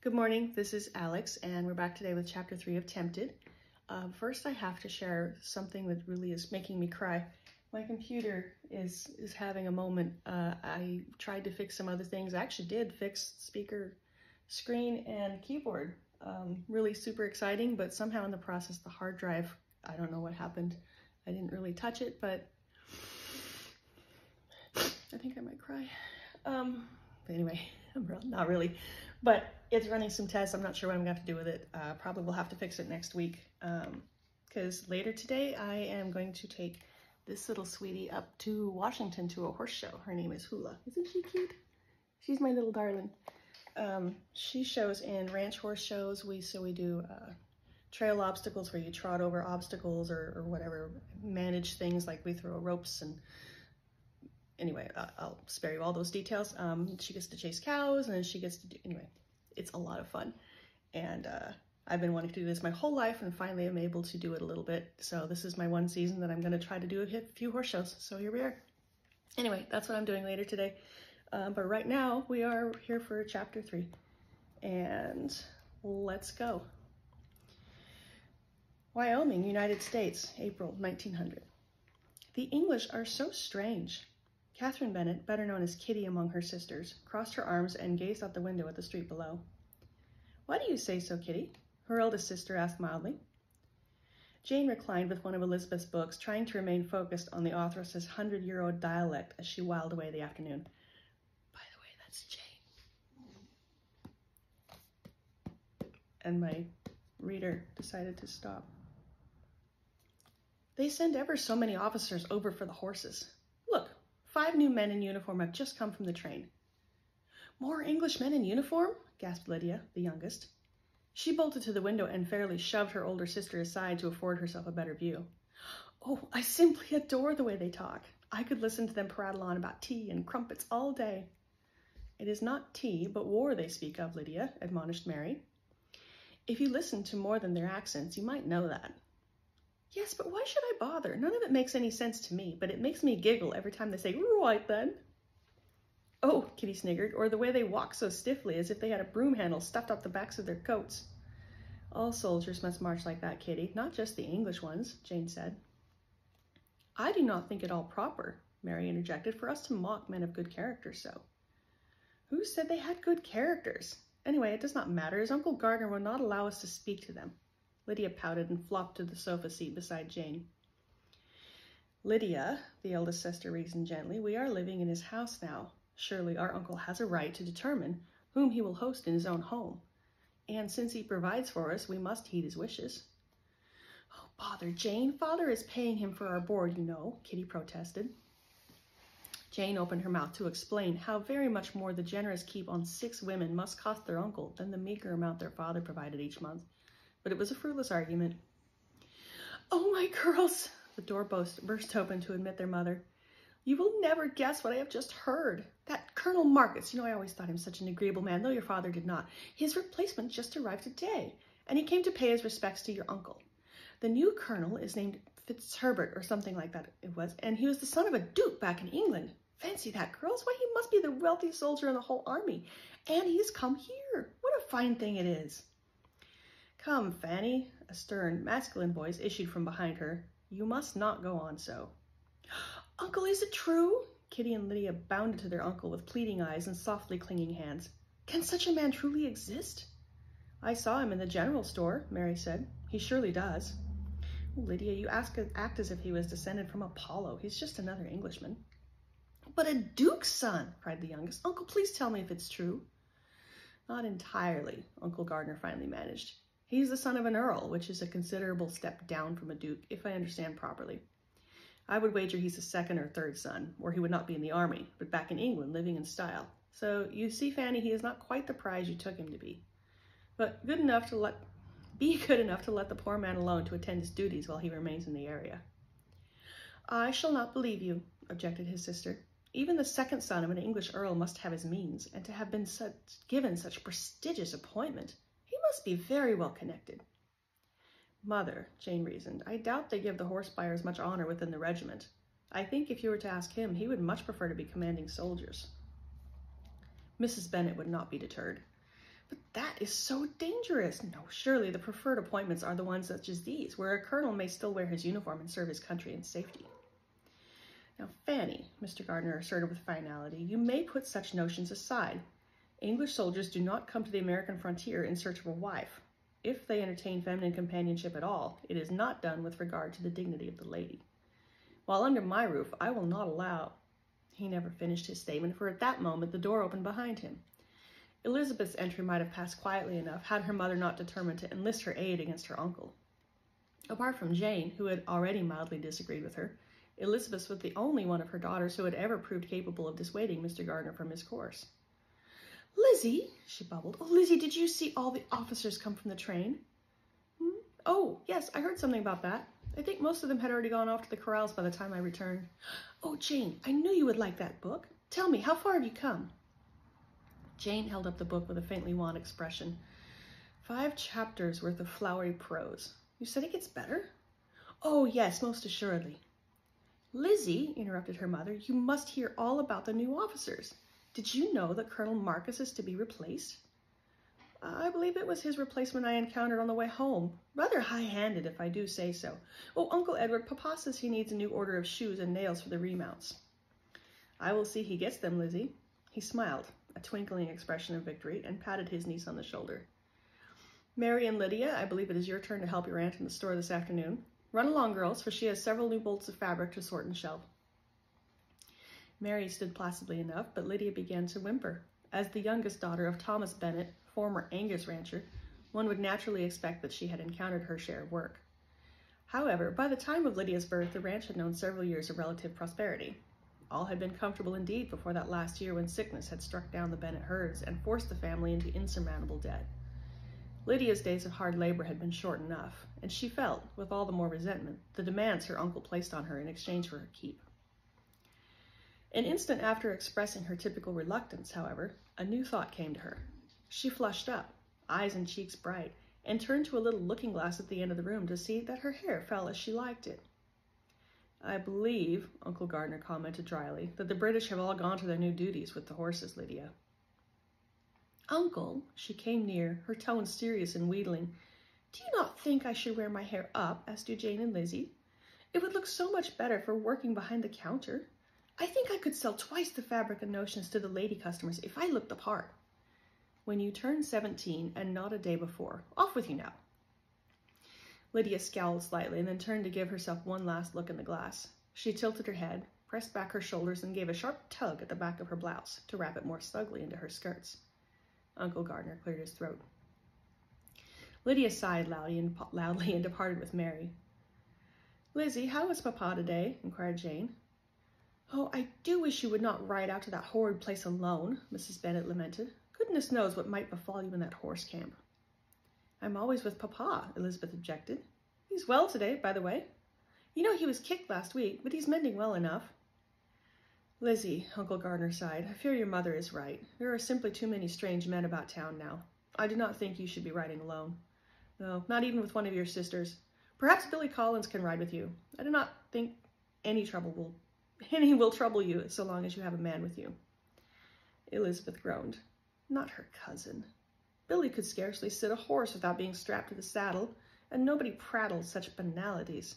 Good morning, this is Alex, and we're back today with Chapter 3 of Tempted. First, I have to share something that really is making me cry. My computer is having a moment. I tried to fix some other things. I actually did fix speaker, screen, and keyboard. Really super exciting, but somehow in the process, the hard drive, I don't know what happened. I didn't really touch it, but I think I might cry. But anyway, not really. But it's running some tests. I'm not sure what I'm going to have to do with it. Probably we'll have to fix it next week. Because later today, I am going to take this little sweetie up to Washington to a horse show. Her name is Hula. Isn't she cute? She's my little darling. She shows in ranch horse shows. We do trail obstacles where you trot over obstacles or whatever, manage things like we throw ropes and anyway, I'll spare you all those details. She gets to chase cows and then she gets to do, anyway, it's a lot of fun. And I've been wanting to do this my whole life and finally I'm able to do it a little bit. So this is my one season that I'm going to try to do a few horse shows. So here we are. Anyway, that's what I'm doing later today. But right now we are here for Chapter 3 and let's go. Wyoming, United States, April 1900. The English are so strange. Catherine Bennett, better known as Kitty among her sisters, crossed her arms and gazed out the window at the street below. Why do you say so, Kitty? Her eldest sister asked mildly. Jane reclined with one of Elizabeth's books, trying to remain focused on the authoress's 100-year-old dialect as she whiled away the afternoon. By the way, that's Jane. And my reader decided to stop. They send ever so many officers over for the horses. Look, 5 new men in uniform have just come from the train. More Englishmen in uniform? Gasped Lydia, the youngest. She bolted to the window and fairly shoved her older sister aside to afford herself a better view. Oh, I simply adore the way they talk. I could listen to them prattle on about tea and crumpets all day. It is not tea, but war they speak of, Lydia, admonished Mary. If you listen to more than their accents, you might know that. Yes, but why should I bother? None of it makes any sense to me, but it makes me giggle every time they say, right then. Oh, Kitty sniggered, or the way they walk so stiffly as if they had a broom handle stuffed up the backs of their coats. All soldiers must march like that, Kitty, not just the English ones, Jane said. I do not think it all proper, Mary interjected, for us to mock men of good character so. Who said they had good characters? Anyway, it does not matter, as Uncle Gardner will not allow us to speak to them. Lydia pouted and flopped to the sofa seat beside Jane. Lydia, the eldest sister reasoned gently, we are living in his house now. Surely our uncle has a right to determine whom he will host in his own home. And since he provides for us, we must heed his wishes. Oh, bother, Jane. Father is paying him for our board, you know, Kitty protested. Jane opened her mouth to explain how very much more the generous keep on 6 women must cost their uncle than the meager amount their father provided each month. But it was a fruitless argument. Oh, my girls! The door burst open to admit their mother. You will never guess what I have just heard. That Colonel Marcus, you know I always thought him such an agreeable man, though your father did not. His replacement just arrived today, and he came to pay his respects to your uncle. The new colonel is named Fitzherbert, or something like that it was, and he was the son of a duke back in England. Fancy that, girls. Why, he must be the wealthiest soldier in the whole army. And he has come here. What a fine thing it is. Come, Fanny, a stern, masculine voice issued from behind her. You must not go on so. Uncle, is it true? Kitty and Lydia bounded to their uncle with pleading eyes and softly clinging hands. Can such a man truly exist? I saw him in the general store, Mary said. He surely does. Lydia, you act as if he was descended from Apollo. He's just another Englishman. But a duke's son, cried the youngest. Uncle, please tell me if it's true. Not entirely, Uncle Gardner finally managed. He's the son of an earl, which is a considerable step down from a duke, if I understand properly. I would wager he's a 2nd or 3rd son, or he would not be in the army, but back in England, living in style. So, you see, Fanny, he is not quite the prize you took him to be. But be good enough to let the poor man alone to attend his duties while he remains in the area. I shall not believe you, objected his sister. Even the 2nd son of an English earl must have his means, and to have been given such prestigious appointment. He must be very well connected. Mother, Jane reasoned, I doubt they give the horse buyers much honor within the regiment. I think if you were to ask him, he would much prefer to be commanding soldiers. Mrs. Bennet would not be deterred. But that is so dangerous. No, surely the preferred appointments are the ones such as these, where a colonel may still wear his uniform and serve his country in safety. Now, Fanny, Mr. Gardner asserted with finality, you may put such notions aside. English soldiers do not come to the American frontier in search of a wife. If they entertain feminine companionship at all, it is not done with regard to the dignity of the lady. While under my roof, I will not allow... He never finished his statement, for at that moment the door opened behind him. Elizabeth's entry might have passed quietly enough had her mother not determined to enlist her aid against her uncle. Apart from Jane, who had already mildly disagreed with her, Elizabeth was the only one of her daughters who had ever proved capable of dissuading Mr. Gardner from his course. "Lizzie," she bubbled. "Oh, Lizzie, did you see all the officers come from the train?" "Oh, yes, I heard something about that. I think most of them had already gone off to the corrals by the time I returned." "Oh, Jane, I knew you would like that book. Tell me, how far have you come?" Jane held up the book with a faintly wan expression. 5 chapters worth of flowery prose. "You said it gets better?" "Oh, yes, most assuredly." "Lizzie," interrupted her mother, "you must hear all about the new officers. Did you know that Colonel Marcus is to be replaced?" "I believe it was his replacement I encountered on the way home. Rather high-handed, if I do say so. Oh, Uncle Edward, Papa says he needs a new order of shoes and nails for the remounts." "I will see he gets them, Lizzie." He smiled, a twinkling expression of victory, and patted his niece on the shoulder. "Mary and Lydia, I believe it is your turn to help your aunt in the store this afternoon. Run along, girls, for she has several new bolts of fabric to sort and shelve." Mary stood placidly enough, but Lydia began to whimper. As the youngest daughter of Thomas Bennet, former Angus rancher, one would naturally expect that she had encountered her share of work. However, by the time of Lydia's birth, the ranch had known several years of relative prosperity. All had been comfortable indeed before that last year when sickness had struck down the Bennet herds and forced the family into insurmountable debt. Lydia's days of hard labor had been short enough, and she felt, with all the more resentment, the demands her uncle placed on her in exchange for her keep. An instant after expressing her typical reluctance, however, a new thought came to her. She flushed up, eyes and cheeks bright, and turned to a little looking-glass at the end of the room to see that her hair fell as she liked it. "I believe," Uncle Gardner commented dryly, "that the British have all gone to their new duties with the horses, Lydia." "Uncle," she came near, her tone serious and wheedling, "do you not think I should wear my hair up, as do Jane and Lizzie? It would look so much better for working behind the counter. I think I could sell twice the fabric and notions to the lady customers if I looked the part." "When you turn 17, and not a day before. Off with you now." Lydia scowled slightly and then turned to give herself one last look in the glass. She tilted her head, pressed back her shoulders, and gave a sharp tug at the back of her blouse to wrap it more snugly into her skirts. Uncle Gardner cleared his throat. Lydia sighed loudly and departed with Mary. "Lizzie, how is Papa today?" inquired Jane. "Oh, I do wish you would not ride out to that horrid place alone," Mrs. Bennet lamented. "Goodness knows what might befall you in that horse camp." "I'm always with Papa," Elizabeth objected. "He's well today, by the way. You know he was kicked last week, but he's mending well enough." "Lizzie," Uncle Gardner sighed, "I fear your mother is right. There are simply too many strange men about town now. I do not think you should be riding alone. No, not even with one of your sisters. Perhaps Billy Collins can ride with you. I do not think any will trouble you so long as you have a man with you." Elizabeth groaned. Not her cousin. Billy could scarcely sit a horse without being strapped to the saddle, and nobody prattled such banalities.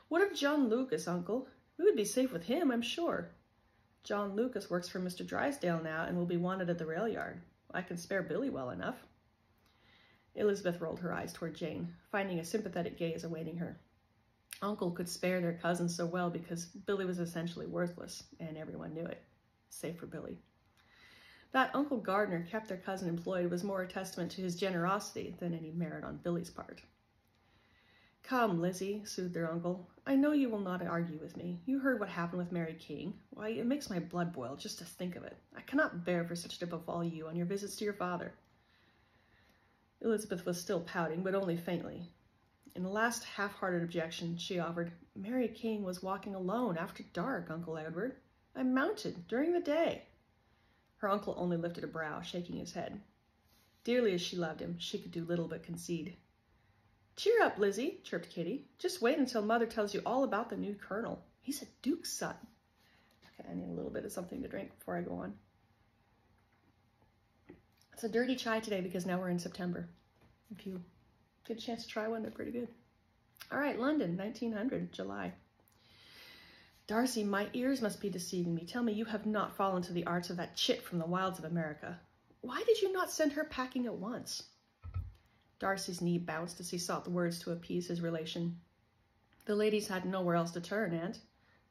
"What of John Lucas, Uncle? We would be safe with him, I'm sure." "John Lucas works for Mr. Drysdale now and will be wanted at the rail yard. I can spare Billy well enough." Elizabeth rolled her eyes toward Jane, finding a sympathetic gaze awaiting her. Uncle could spare their cousin so well because Billy was essentially worthless, and everyone knew it, save for Billy. That Uncle Gardner kept their cousin employed was more a testament to his generosity than any merit on Billy's part. "Come, Lizzie," soothed their uncle. "I know you will not argue with me. You heard what happened with Mary King. Why, it makes my blood boil just to think of it. I cannot bear for such to befall you on your visits to your father." Elizabeth was still pouting, but only faintly. In a last half-hearted objection, she offered, "Mary King was walking alone after dark, Uncle Edward. I mounted during the day." Her uncle only lifted a brow, shaking his head. Dearly as she loved him, she could do little but concede. "Cheer up, Lizzie," chirped Kitty. "Just wait until Mother tells you all about the new colonel. He's a duke's son." Okay, I need a little bit of something to drink before I go on. It's a dirty chai today because now we're in September. If you get a chance to try one, they're pretty good. All right, London, 1900, July. Darcy, my ears must be deceiving me. Tell me you have not fallen to the arts of that chit from the wilds of America. Why did you not send her packing at once? Darcy's knee bounced as he sought the words to appease his relation. The ladies had nowhere else to turn, aunt.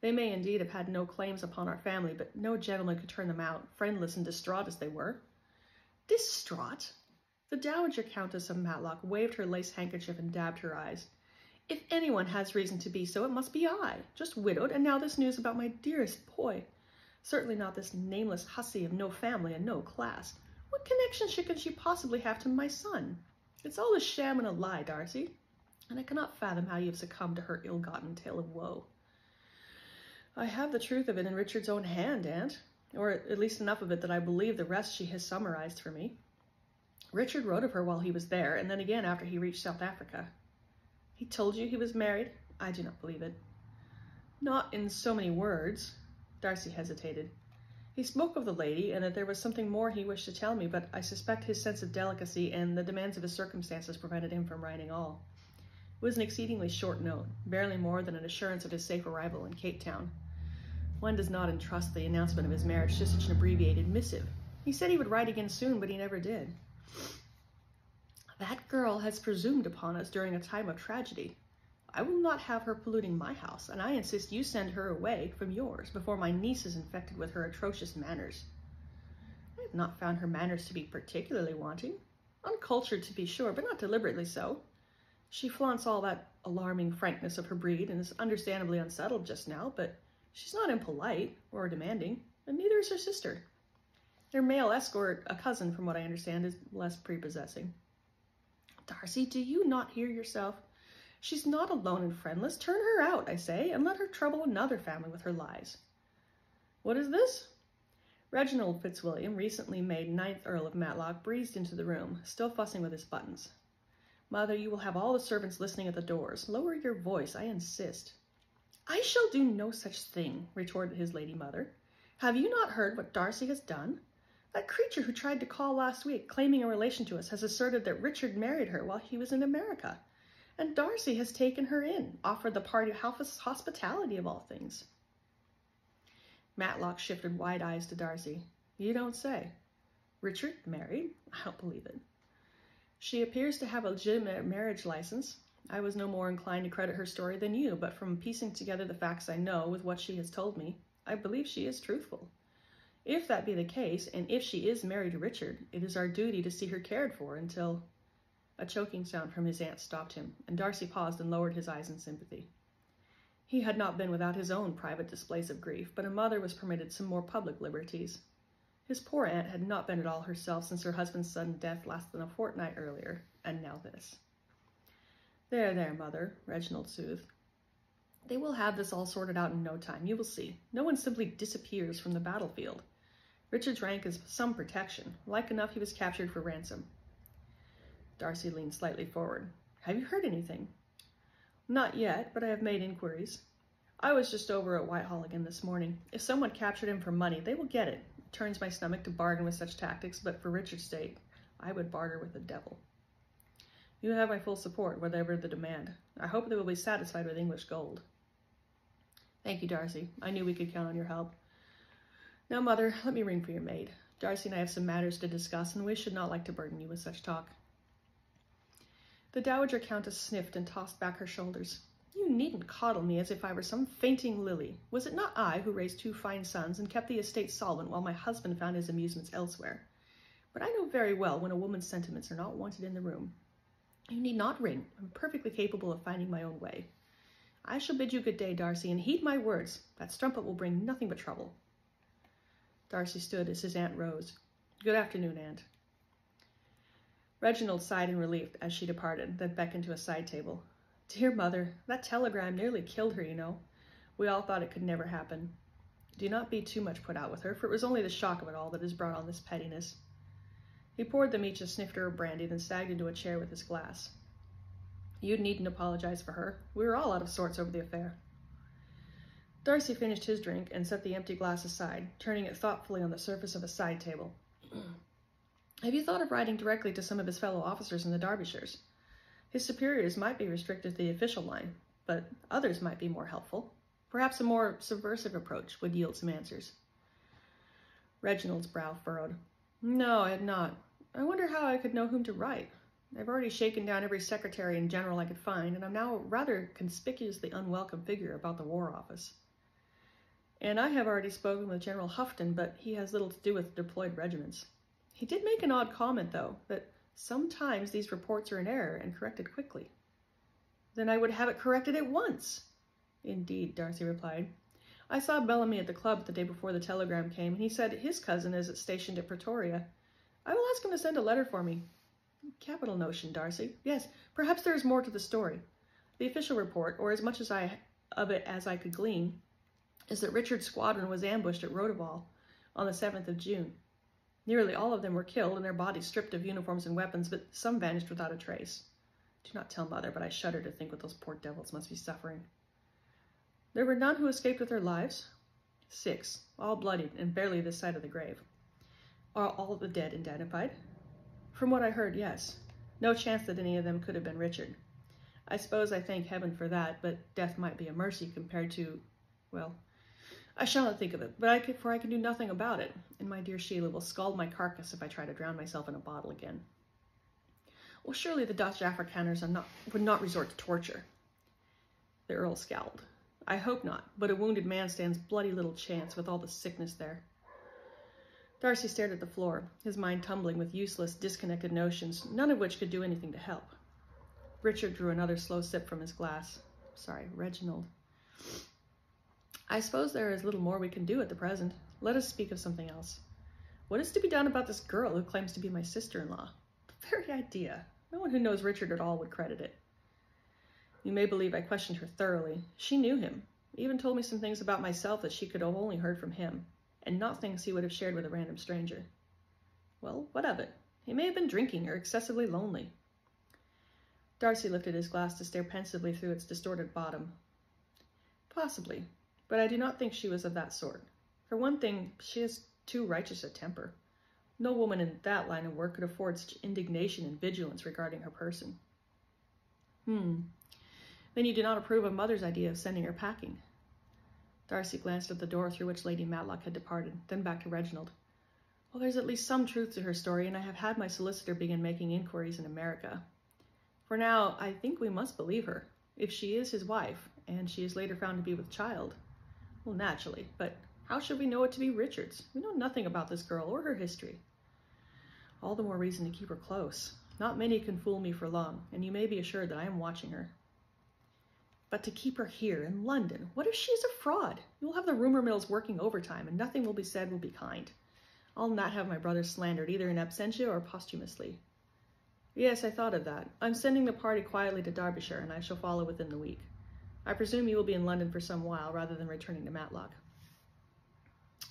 They may indeed have had no claims upon our family, but no gentleman could turn them out, friendless and distraught as they were. Distraught? The Dowager Countess of Matlock waved her lace handkerchief and dabbed her eyes. If anyone has reason to be so, it must be I, just widowed, and now this news about my dearest boy. Certainly not this nameless hussy of no family and no class. What connection can she possibly have to my son? It's all a sham and a lie, Darcy, and I cannot fathom how you have succumbed to her ill-gotten tale of woe. I have the truth of it in Richard's own hand, aunt, or at least enough of it that I believe the rest she has summarized for me. Richard wrote of her while he was there, and then again after he reached South Africa. He told you he was married? I do not believe it. Not in so many words. Darcy hesitated. He spoke of the lady, and that there was something more he wished to tell me, but I suspect his sense of delicacy and the demands of his circumstances prevented him from writing all. It was an exceedingly short note, barely more than an assurance of his safe arrival in Cape Town. One does not entrust the announcement of his marriage to such an abbreviated missive. He said he would write again soon, but he never did. That girl has presumed upon us during a time of tragedy. I will not have her polluting my house, and I insist you send her away from yours before my niece is infected with her atrocious manners. I have not found her manners to be particularly wanting. Uncultured, to be sure, but not deliberately so. She flaunts all that alarming frankness of her breed and is understandably unsettled just now, but she's not impolite or demanding, and neither is her sister. Their male escort, a cousin from what I understand, is less prepossessing. Darcy, do you not hear yourself? She's not alone and friendless. Turn her out, I say, and let her trouble another family with her lies. What is this? Reginald Fitzwilliam, recently made 9th Earl of Matlock, breezed into the room, still fussing with his buttons. Mother, you will have all the servants listening at the doors. Lower your voice, I insist. I shall do no such thing, retorted his lady mother. Have you not heard what Darcy has done? That creature who tried to call last week, claiming a relation to us, has asserted that Richard married her while he was in America. And Darcy has taken her in, offered the party hospitality of all things. Matlock shifted wide eyes to Darcy. You don't say. Richard married? I don't believe it. She appears to have a legitimate marriage license. I was no more inclined to credit her story than you, but from piecing together the facts I know with what she has told me, I believe she is truthful. If that be the case, and if she is married to Richard, it is our duty to see her cared for until... A choking sound from his aunt stopped him, and Darcy paused and lowered his eyes in sympathy. He had not been without his own private displays of grief, but a mother was permitted some more public liberties. His poor aunt had not been at all herself since her husband's sudden death less than a fortnight earlier, and now this. There, there, mother, Reginald soothed. They will have this all sorted out in no time, you will see. No one simply disappears from the battlefield. Richard's rank is some protection. Like enough he was captured for ransom. Darcy leaned slightly forward. Have you heard anything? Not yet, but I have made inquiries. I was just over at Whitehall again this morning. If someone captured him for money, they will get it. It turns my stomach to bargain with such tactics, but for Richard's sake, I would barter with the devil. You have my full support, whatever the demand. I hope they will be satisfied with English gold. Thank you, Darcy. I knew we could count on your help. Now, Mother, let me ring for your maid. Darcy and I have some matters to discuss, and we should not like to burden you with such talk. The Dowager Countess sniffed and tossed back her shoulders. You needn't coddle me as if I were some fainting lily. Was it not I who raised 2 fine sons and kept the estate solvent while my husband found his amusements elsewhere? But I know very well when a woman's sentiments are not wanted in the room. You need not ring. I'm perfectly capable of finding my own way. I shall bid you good day, Darcy, and heed my words. That strumpet will bring nothing but trouble. Darcy stood as his aunt rose. Good afternoon, aunt. Reginald sighed in relief as she departed, then beckoned to a side table. Dear mother, that telegram nearly killed her, you know. We all thought it could never happen. Do not be too much put out with her, for it was only the shock of it all that has brought on this pettiness. He poured them each a snifter of brandy, then sagged into a chair with his glass. You needn't apologize for her. We were all out of sorts over the affair. Darcy finished his drink and set the empty glass aside, turning it thoughtfully on the surface of a side table. Have you thought of writing directly to some of his fellow officers in the Derbyshires? His superiors might be restricted to the official line, but others might be more helpful. Perhaps a more subversive approach would yield some answers. Reginald's brow furrowed. No, I had not. I wonder how I could know whom to write. I've already shaken down every secretary and general I could find, and I'm now a rather conspicuously unwelcome figure about the War Office. And I have already spoken with General Houghton, but he has little to do with deployed regiments. He did make an odd comment, though, that sometimes these reports are in error and corrected quickly. Then I would have it corrected at once. Indeed, Darcy replied. I saw Bellamy at the club the day before the telegram came, and he said his cousin is stationed at Pretoria. I will ask him to send a letter for me. Capital notion, Darcy. Yes, perhaps there is more to the story. The official report, or as much of it as I could glean, is that Richard's squadron was ambushed at Rodoval on the 7th of June. Nearly all of them were killed and their bodies stripped of uniforms and weapons, but some vanished without a trace. Do not tell Mother, but I shudder to think what those poor devils must be suffering. There were none who escaped with their lives? 6, all bloodied and barely this side of the grave. Are all the dead identified? From what I heard, yes. No chance that any of them could have been Richard. I suppose I thank heaven for that, but death might be a mercy compared to, well, I shall not think of it, for I can do nothing about it, and my dear Sheila will scald my carcass if I try to drown myself in a bottle again. Well, surely the Dutch Afrikaners would not resort to torture. The Earl scowled. I hope not, but a wounded man stands bloody little chance with all the sickness there. Darcy stared at the floor, his mind tumbling with useless, disconnected notions, none of which could do anything to help. Richard drew another slow sip from his glass. Sorry, Reginald. I suppose there is little more we can do at the present. Let us speak of something else. What is to be done about this girl who claims to be my sister-in-law? The very idea. No one who knows Richard at all would credit it. You may believe I questioned her thoroughly. She knew him, even told me some things about myself that she could have only heard from him, and not things he would have shared with a random stranger. Well, what of it? He may have been drinking or excessively lonely. Darcy lifted his glass to stare pensively through its distorted bottom. Possibly, but I do not think she was of that sort. For one thing, she has too righteous a temper. No woman in that line of work could afford such indignation and vigilance regarding her person. Then you do not approve of Mother's idea of sending her packing? Darcy glanced at the door through which Lady Matlock had departed, then back to Reginald. Well, there's at least some truth to her story, and I have had my solicitor begin making inquiries in America. For now, I think we must believe her. If she is his wife, and she is later found to be with child, well, naturally, but how should we know it to be Richard's? We know nothing about this girl or her history. All the more reason to keep her close. Not many can fool me for long, and you may be assured that I am watching her. But to keep her here in London, what if she's a fraud? You will have the rumor mills working overtime, and nothing will be said will be kind. I'll not have my brother slandered, either in absentia or posthumously. Yes, I thought of that. I'm sending the party quietly to Derbyshire, and I shall follow within the week. I presume you will be in London for some while, rather than returning to Matlock.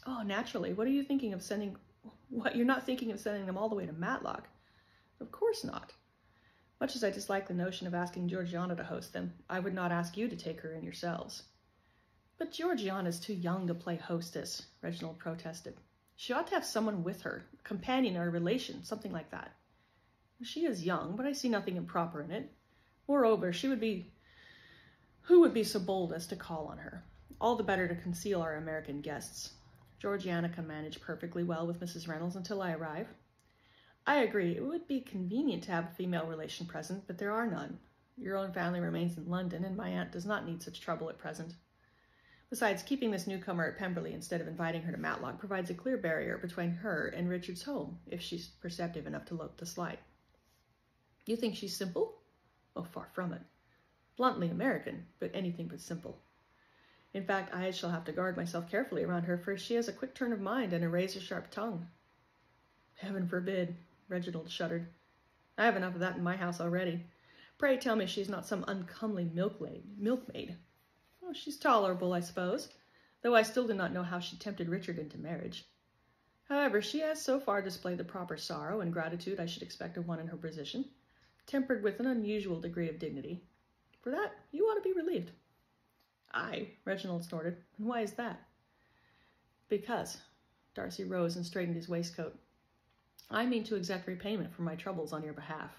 Oh, naturally. What are you thinking of sending? What, you're not thinking of sending them all the way to Matlock? Of course not. Much as I dislike the notion of asking Georgiana to host them, I would not ask you to take her in yourselves. But Georgiana's too young to play hostess, Reginald protested. She ought to have someone with her, a companion or a relation, something like that. She is young, but I see nothing improper in it. Moreover, who would be so bold as to call on her? All the better to conceal our American guests. Georgiana can manage perfectly well with Mrs. Reynolds until I arrive. I agree, it would be convenient to have a female relation present, but there are none. Your own family remains in London, and my aunt does not need such trouble at present. Besides, keeping this newcomer at Pemberley instead of inviting her to Matlock provides a clear barrier between her and Richard's home, if she's perceptive enough to look the slight. You think she's simple? Oh, far from it. Bluntly American, but anything but simple. In fact, I shall have to guard myself carefully around her, for she has a quick turn of mind and a razor-sharp tongue. Heaven forbid, Reginald shuddered. I have enough of that in my house already. Pray tell me she's not some uncomely milkmaid. Oh, she's tolerable, I suppose, though I still do not know how she tempted Richard into marriage. However, she has so far displayed the proper sorrow and gratitude I should expect of one in her position, tempered with an unusual degree of dignity. For that, you ought to be relieved. Aye, Reginald snorted. And why is that? Because. Darcy rose and straightened his waistcoat. I mean to exact repayment for my troubles on your behalf,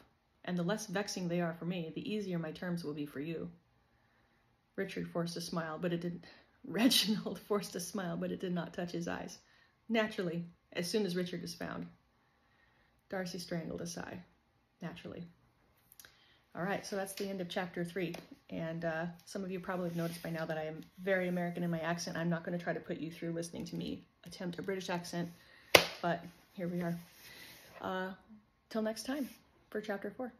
and the less vexing they are for me, the easier my terms will be for you. Reginald forced a smile, but it did not touch his eyes. Naturally, as soon as Richard is found. Darcy strangled a sigh. Naturally. All right, so that's the end of chapter 3. And some of you probably have noticed by now that I am very American in my accent. I'm not going to try to put you through listening to me attempt a British accent, but here we are. Till next time for chapter 4.